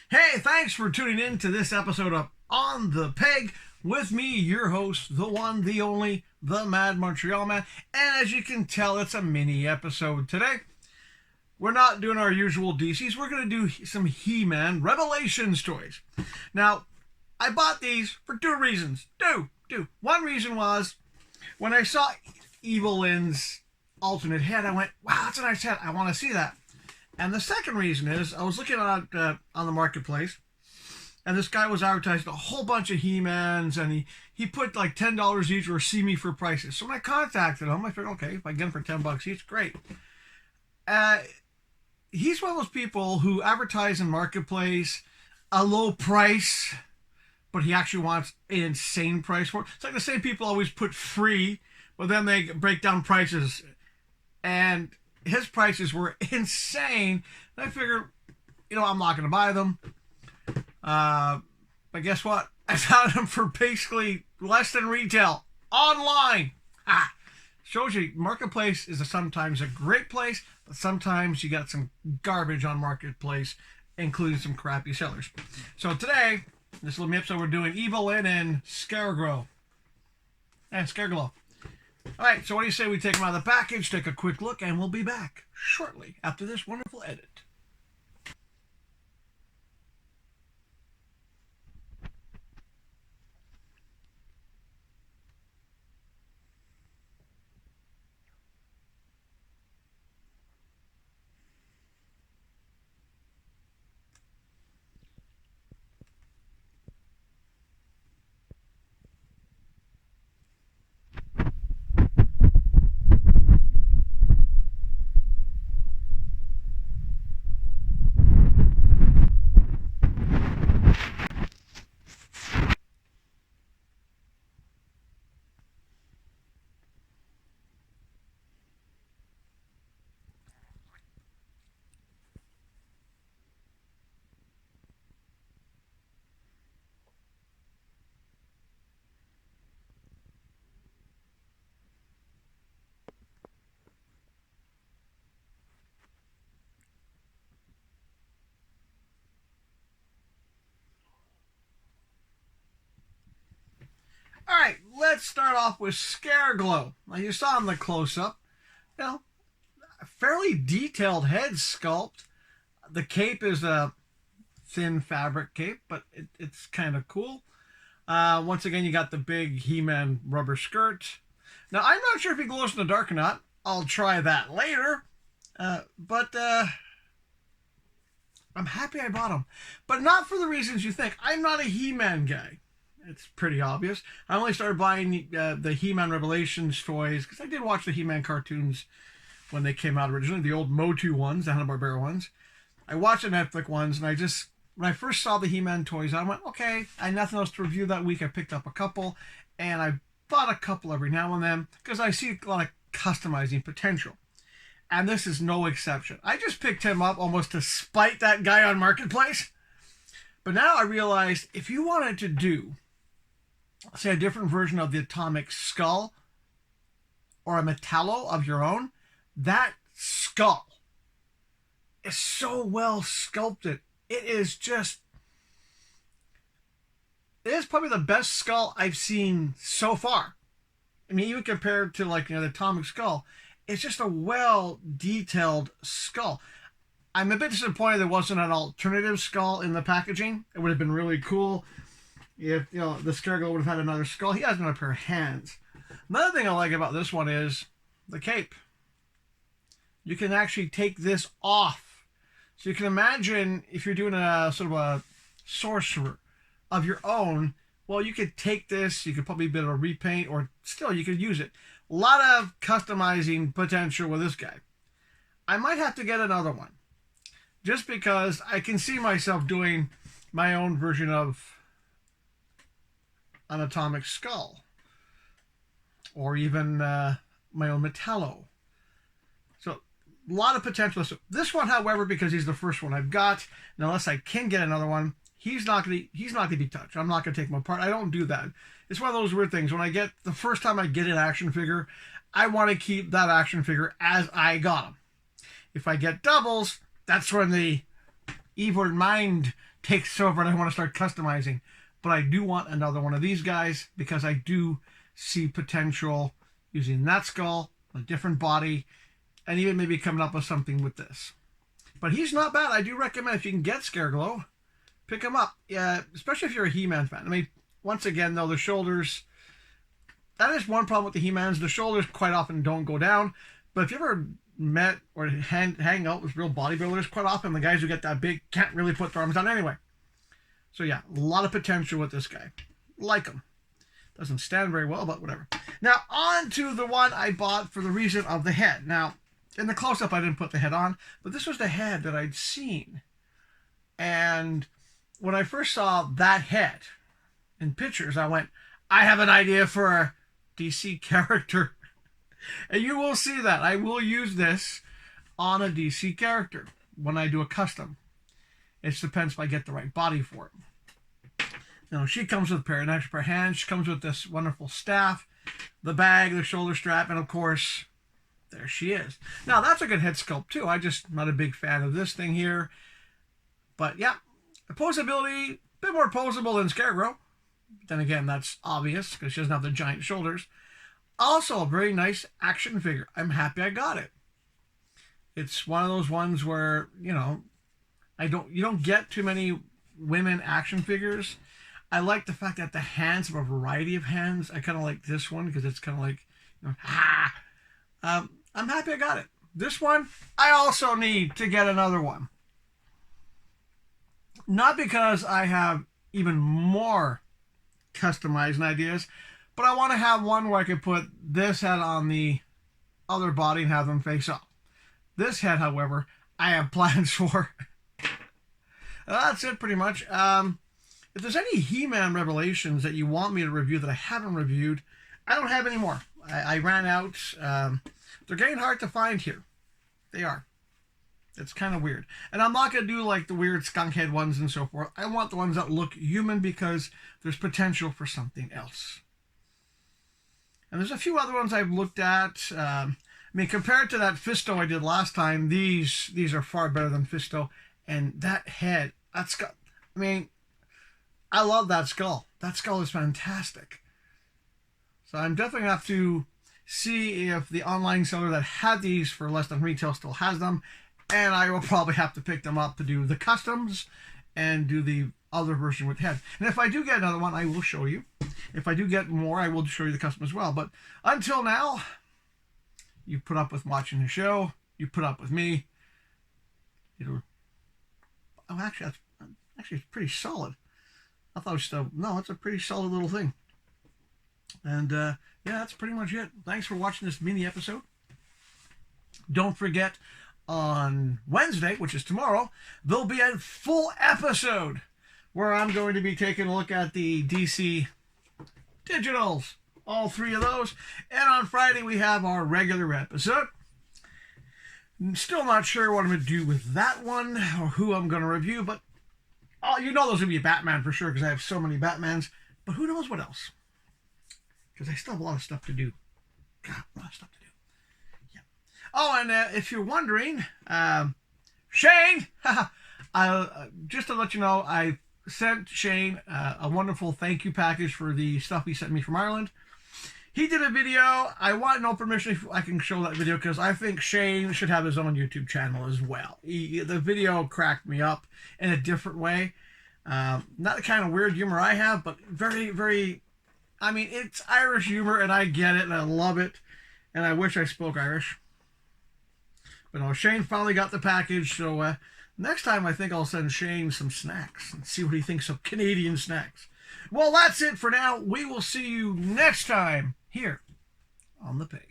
Hey, thanks for tuning in to this episode of On the Peg with me, your host, the one, the only, the Mad Montreal Man. And as you can tell, it's a mini episode today. We're not doing our usual DCs. We're going to do some He-Man Revelations toys. Now, I bought these for two reasons. Two. One reason was when I saw Evil-Lyn's alternate head, I went, wow, that's a nice head. I want to see that. And the second reason is I was looking on the marketplace, and this guy was advertising a whole bunch of He-Mans, and he put like $10 each or see me for prices. So when I contacted him, I figured, okay, if I get them for $10 each, great. He's one of those people who advertise in marketplace a low price, but he actually wants an insane price for it. It's like the same people always put free, but then they break down prices, and his prices were insane. And I figured, I'm not going to buy them. But guess what? I found them for basically less than retail online. Shows you marketplace is sometimes a great place, but sometimes you got some garbage on marketplace, including some crappy sellers. So today, this little episode, we're doing Evil-Lyn and Scareglow. All right, so what do you say we take them out of the package, take a quick look, and we'll be back shortly after this wonderful edit. All right, let's start off with Scareglow. Now, you saw in the close-up, a fairly detailed head sculpt. The cape is a thin fabric cape, but it's kind of cool. Once again, you got the big He-Man rubber skirt. Now, I'm not sure if he glows in the dark or not. I'll try that later. But I'm happy I bought him. But not for the reasons you think. I'm not a He-Man guy. It's pretty obvious. I only started buying the He-Man Revelations toys because I did watch the He-Man cartoons when they came out originally, the old Motu ones, the Hanna-Barbera ones. I watched the Netflix ones, and when I first saw the He-Man toys, I went, okay, I had nothing else to review that week. I picked up a couple, and I bought a couple every now and then because I see a lot of customizing potential. And this is no exception. I just picked him up almost to spite that guy on Marketplace. But now I realized if you wanted to do, say, a different version of the Atomic Skull or a Metallo of your own, that skull is so well sculpted. It is probably the best skull I've seen so far. I mean, even compared to the Atomic Skull, it's just a well detailed skull. I'm a bit disappointed there wasn't an alternative skull in the packaging. It would have been really cool if the Scareglow would have had another skull. He has another pair of hands. Another thing I like about this one is the cape. You can actually take this off. So you can imagine if you're doing a sort of a sorcerer of your own, well, you could take this, you could probably be able to repaint, or still you could use it. A lot of customizing potential with this guy. I might have to get another one, just because I can see myself doing my own version of an Atomic Skull, or even my own Metallo. So a lot of potential. So this one, however, because he's the first one I've got, and unless I can get another one, he's not going to be touched. I'm not going to take him apart. I don't do that. It's one of those weird things. When the first time I get an action figure, I want to keep that action figure as I got him. If I get doubles, that's when the evil mind takes over and I want to start customizing. But I do want another one of these guys because I do see potential using that skull, a different body, and even maybe coming up with something with this. But he's not bad. I do recommend if you can get Scareglow, pick him up. Yeah, especially if you're a He-Man fan. I mean, once again, though, the shoulders, that is one problem with the He-Mans. The shoulders quite often don't go down. But if you ever met or hang out with real bodybuilders, quite often the guys who get that big can't really put their arms down anyway. So yeah, a lot of potential with this guy. Like him. Doesn't stand very well, but whatever. Now, on to the one I bought for the reason of the head. Now, in the close-up, I didn't put the head on, but this was the head that I'd seen. And when I first saw that head in pictures, I went, I have an idea for a DC character. And you will see that. I will use this on a DC character when I do a custom. It depends if I get the right body for it. Now, she comes with an extra pair of hands. She comes with this wonderful staff, the bag, the shoulder strap, and of course, there she is. Now, that's a good head sculpt, too. I'm just not a big fan of this thing here. But, yeah, posability, a bit more posable than Scareglow. Then again, that's obvious because she doesn't have the giant shoulders. Also, a very nice action figure. I'm happy I got it. It's one of those ones where, you know, you don't get too many women action figures. I like the fact that the hands have a variety of hands. I kind of like this one because it's kind of like, you know, I'm happy I got it. This one, I also need to get another one. Not because I have even more customizing ideas, but I want to have one where I could put this head on the other body and have them face up. This head, however, I have plans for. That's it pretty much. If there's any He-Man Revelations that you want me to review that I haven't reviewed, I don't have any more. I ran out. They're getting hard to find here. They are. It's kind of weird. And I'm not going to do like the weird skunk head ones and so forth. I want the ones that look human because there's potential for something else. And there's a few other ones I've looked at. I mean, compared to that Fisto I did last time, these are far better than Fisto. And that head, that skull, I mean, I love that skull. That skull is fantastic. So I'm definitely going to have to see if the online seller that had these for less than retail still has them. And I will probably have to pick them up to do the customs and do the other version with head. And if I do get another one, I will show you. If I do get more, I will show you the custom as well. But until now, you put up with watching the show. You put up with me. Oh, actually, it's pretty solid. I thought it was still, no, it's a pretty solid little thing. And yeah, that's pretty much it. Thanks for watching this mini episode. Don't forget, on Wednesday, which is tomorrow, there'll be a full episode where I'm going to be taking a look at the DC Digitals, all three of those. And on Friday, we have our regular episode. Still not sure what I'm going to do with that one or who I'm going to review, but you know there's going to be a Batman for sure because I have so many Batmans. But who knows what else? Because I still have a lot of stuff to do. God, a lot of stuff to do. Yeah. Oh, and if you're wondering, Shane, just to let you know, I sent Shane a wonderful thank you package for the stuff he sent me from Ireland. He did a video. I want no permission if I can show that video because I think Shane should have his own YouTube channel as well. The video cracked me up in a different way. Not the kind of weird humor I have, but very, very... I mean, it's Irish humor, and I get it, and I love it, and I wish I spoke Irish. But no, Shane finally got the package, so next time I think I'll send Shane some snacks and see what he thinks of Canadian snacks. Well, that's it for now. We will see you next time here on The Pig.